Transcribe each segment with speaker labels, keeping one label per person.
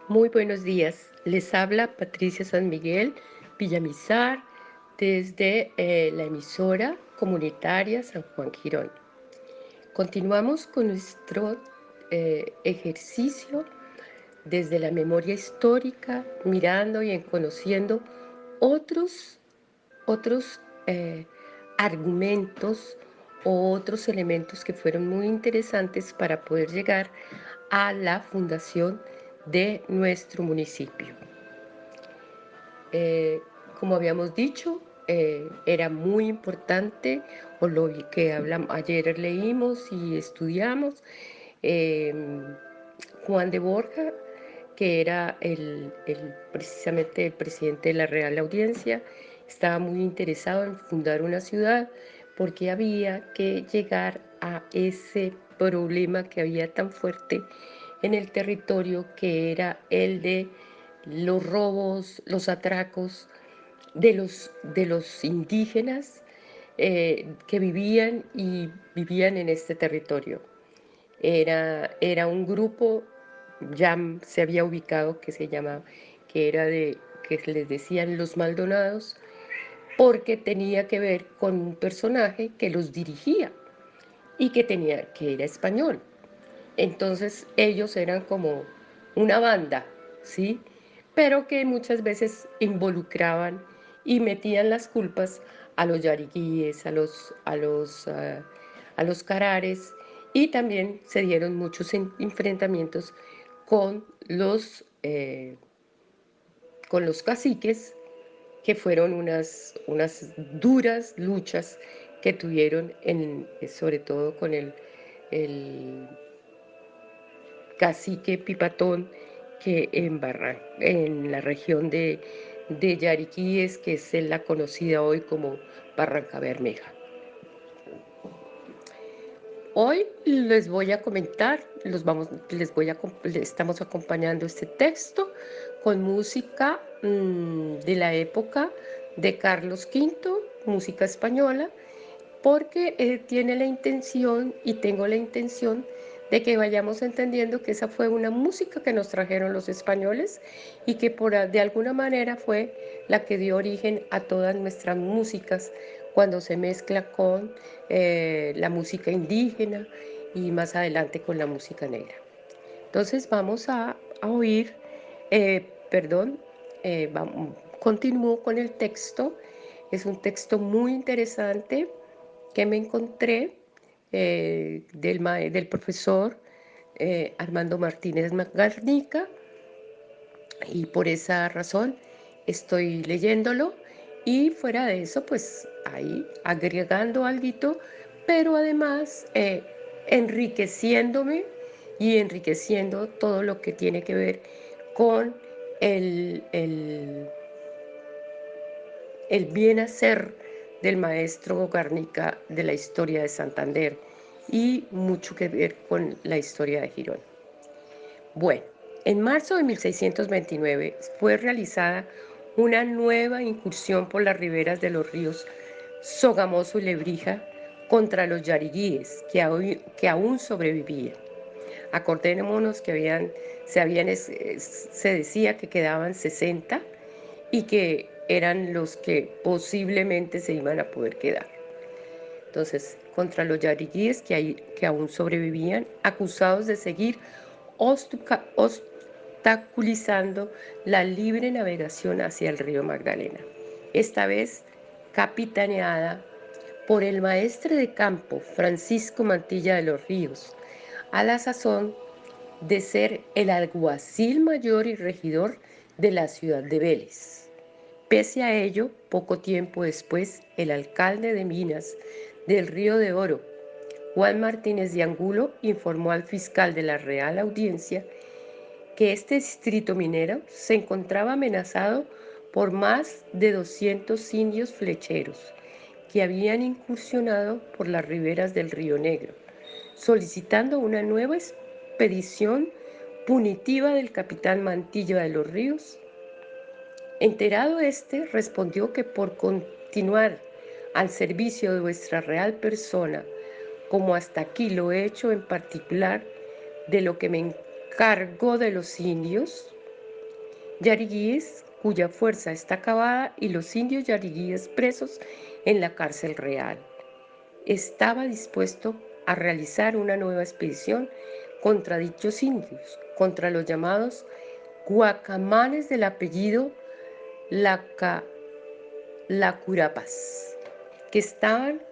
Speaker 1: Muy buenos días. Les habla Patricia San Miguel Villamizar desde la emisora comunitaria San Juan Girón. Continuamos con nuestro ejercicio desde la memoria histórica, mirando y conociendo otros, otros argumentos o otros elementos que fueron muy interesantes para poder llegar a la fundación de nuestro municipio. Eh, como habíamos dicho, era muy importante, o lo que hablamos, ayer leímos y estudiamos, eh, Juan de Borja, que era precisamente el presidente de la Real Audiencia, estaba muy interesado en fundar una ciudad porque había que llegar a ese problema que había tan fuerte en el territorio, que era el de los robos, los atracos de los indígenas que vivían en este territorio. Era un grupo, ya se había ubicado, que era que les decían los Maldonados, porque tenía que ver con un personaje que los dirigía y que era español. Entonces ellos eran como una banda, ¿sí? Pero que muchas veces involucraban y metían las culpas a los yariguíes, a los carares, y también se dieron muchos enfrentamientos con los caciques, que fueron unas duras luchas que tuvieron, sobre todo con el cacique Pipatón, que en la región de Yariquíes, que es la conocida hoy como Barranca Bermeja. Hoy les voy a comentar, estamos acompañando este texto con música de la época de Carlos V, música española, porque tiene la intención, y tengo la intención, de que vayamos entendiendo que esa fue una música que nos trajeron los españoles y que de alguna manera fue la que dio origen a todas nuestras músicas cuando se mezcla con la música indígena y más adelante con la música negra. Entonces vamos a oír, perdón, continúo con el texto. Es un texto muy interesante que me encontré del profesor Armando Martínez Garnica, y por esa razón estoy leyéndolo, y fuera de eso pues ahí agregando algo, pero además enriqueciéndome y enriqueciendo todo lo que tiene que ver con el, el, el bien hacer del maestro Garnica de la historia de Santander, y mucho que ver con la historia de Girón. Bueno, en marzo de 1629 fue realizada una nueva incursión por las riberas de los ríos Sogamoso y Lebrija contra los yariguíes que aún sobrevivían. Acordémonos que se decía que quedaban 60 y que eran los que posiblemente se iban a poder quedar. Entonces, contra los yariguíes que aún sobrevivían, acusados de seguir obstaculizando la libre navegación hacia el río Magdalena, esta vez capitaneada por el maestre de campo Francisco Mantilla de los Ríos, a la sazón de ser el alguacil mayor y regidor de la ciudad de Vélez. Pese a ello, poco tiempo después, el alcalde de Minas del Río de Oro, Juan Martínez de Angulo, informó al fiscal de la Real Audiencia que este distrito minero se encontraba amenazado por más de 200 indios flecheros que habían incursionado por las riberas del Río Negro, solicitando una nueva expedición punitiva del capitán Mantilla de los Ríos. Enterado este, respondió que por continuar al servicio de vuestra real persona, como hasta aquí lo he hecho, en particular de lo que me encargó de los indios, yariguíes cuya fuerza está acabada y los indios yariguíes presos en la cárcel real. Estaba dispuesto a realizar una nueva expedición contra dichos indios, contra los llamados guacamanes del apellido Lacurapas, que estaban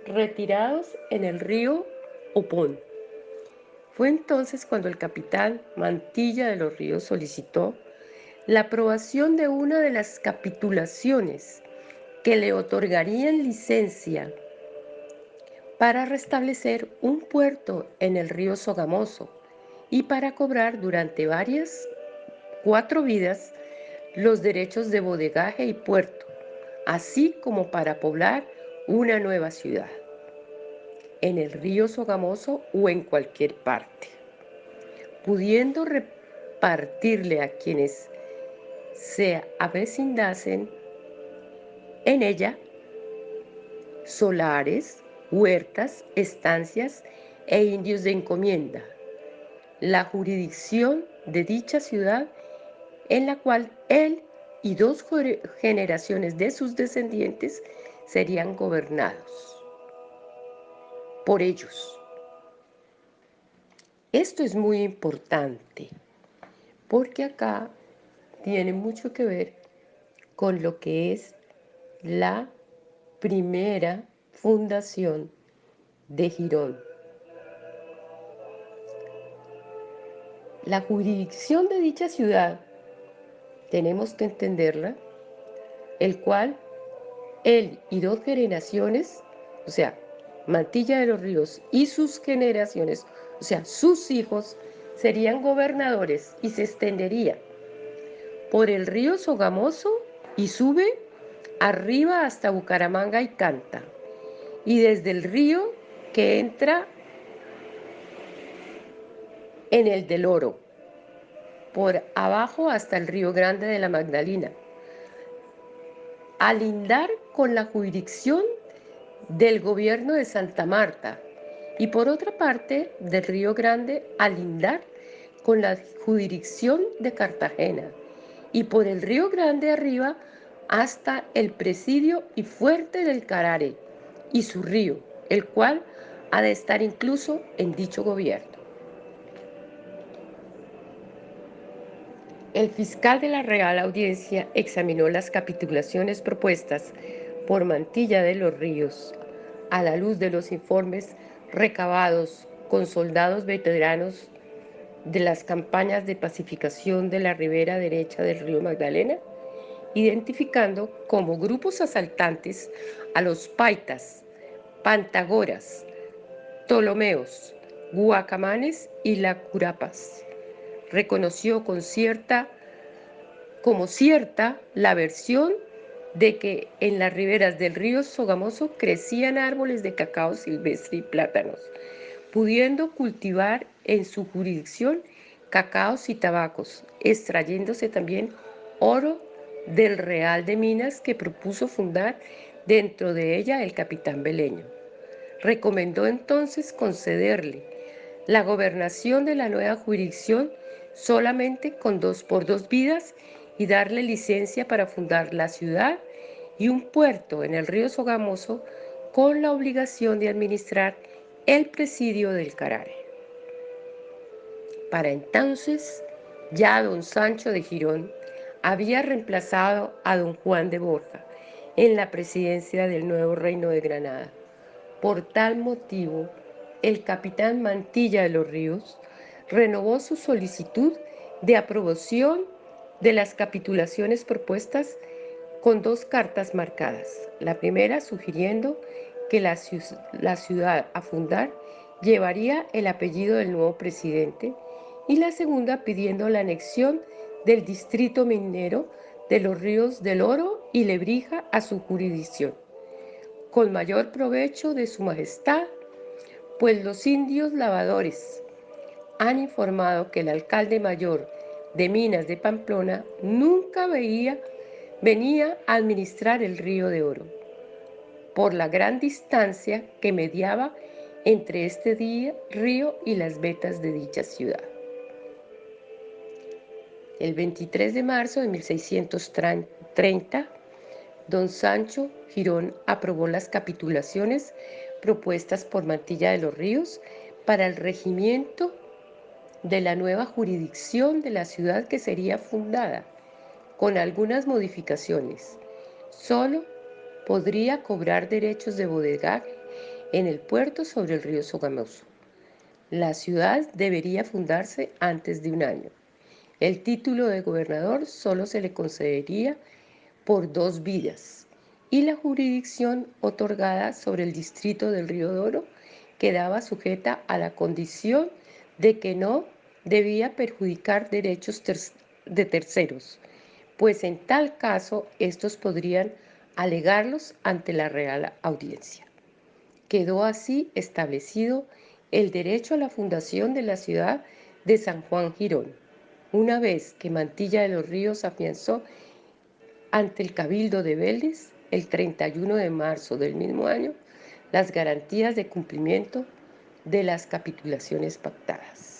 Speaker 1: retirados en el río Opón. Fue entonces cuando el capitán Mantilla de los Ríos solicitó la aprobación de una de las capitulaciones que le otorgarían licencia para restablecer un puerto en el río Sogamoso y para cobrar durante 4 vidas los derechos de bodegaje y puerto, así como para poblar una nueva ciudad en el río Sogamoso o en cualquier parte, pudiendo repartirle a quienes se avecindasen en ella solares, huertas, estancias e indios de encomienda, la jurisdicción de dicha ciudad en la cual él y 2 generaciones de sus descendientes serían gobernados por ellos. Esto es muy importante porque acá tiene mucho que ver con lo que es la primera fundación de Girón. La jurisdicción de dicha ciudad tenemos que entenderla, el cual él y 2 generaciones, o sea, Mantilla de los Ríos y sus generaciones, o sea, sus hijos, serían gobernadores y se extendería por el río Sogamoso y sube arriba hasta Bucaramanga y Canta, y desde el río que entra en el del Oro, por abajo hasta el río Grande de la Magdalena, a lindar con la jurisdicción del gobierno de Santa Marta y por otra parte del Río Grande a lindar con la jurisdicción de Cartagena y por el Río Grande arriba hasta el presidio y fuerte del Carare y su río, el cual ha de estar incluso en dicho gobierno. El fiscal de la Real Audiencia examinó las capitulaciones propuestas por Mantilla de los Ríos a la luz de los informes recabados con soldados veteranos de las campañas de pacificación de la ribera derecha del río Magdalena, identificando como grupos asaltantes a los paitas, pantagoras, ptolomeos, guacamanes y lacurapas. Reconoció como cierta la versión de que en las riberas del río Sogamoso crecían árboles de cacao silvestre y plátanos, pudiendo cultivar en su jurisdicción cacaos y tabacos, extrayéndose también oro del Real de Minas que propuso fundar dentro de ella el capitán Beleño. Recomendó entonces concederle la gobernación de la nueva jurisdicción solamente por 2 vidas y darle licencia para fundar la ciudad y un puerto en el río Sogamoso con la obligación de administrar el presidio del Carare. Para entonces, ya don Sancho de Girón había reemplazado a don Juan de Borja en la presidencia del nuevo reino de Granada. Por tal motivo, el capitán Mantilla de los Ríos renovó su solicitud de aprobación de las capitulaciones propuestas con 2 cartas marcadas. La primera sugiriendo que la ciudad a fundar llevaría el apellido del nuevo presidente y la segunda pidiendo la anexión del distrito minero de los ríos del Oro y Lebrija a su jurisdicción, con mayor provecho de su majestad, pues los indios lavadores han informado que el alcalde mayor de Minas de Pamplona nunca venía a administrar el río de Oro, por la gran distancia que mediaba entre este río y las vetas de dicha ciudad. El 23 de marzo de 1630, don Sancho Girón aprobó las capitulaciones propuestas por Mantilla de los Ríos para el regimiento de la nueva jurisdicción de la ciudad que sería fundada, con algunas modificaciones. Solo podría cobrar derechos de bodegaje en el puerto sobre el río Sogamoso. La ciudad debería fundarse antes de un año. El título de gobernador solo se le concedería por 2 vidas y la jurisdicción otorgada sobre el distrito del Río Doro quedaba sujeta a la condición de que no debía perjudicar derechos de terceros, pues en tal caso estos podrían alegarlos ante la Real Audiencia. Quedó así establecido el derecho a la fundación de la ciudad de San Juan Girón, una vez que Mantilla de los Ríos afianzó ante el Cabildo de Vélez el 31 de marzo del mismo año las garantías de cumplimiento de las capitulaciones pactadas.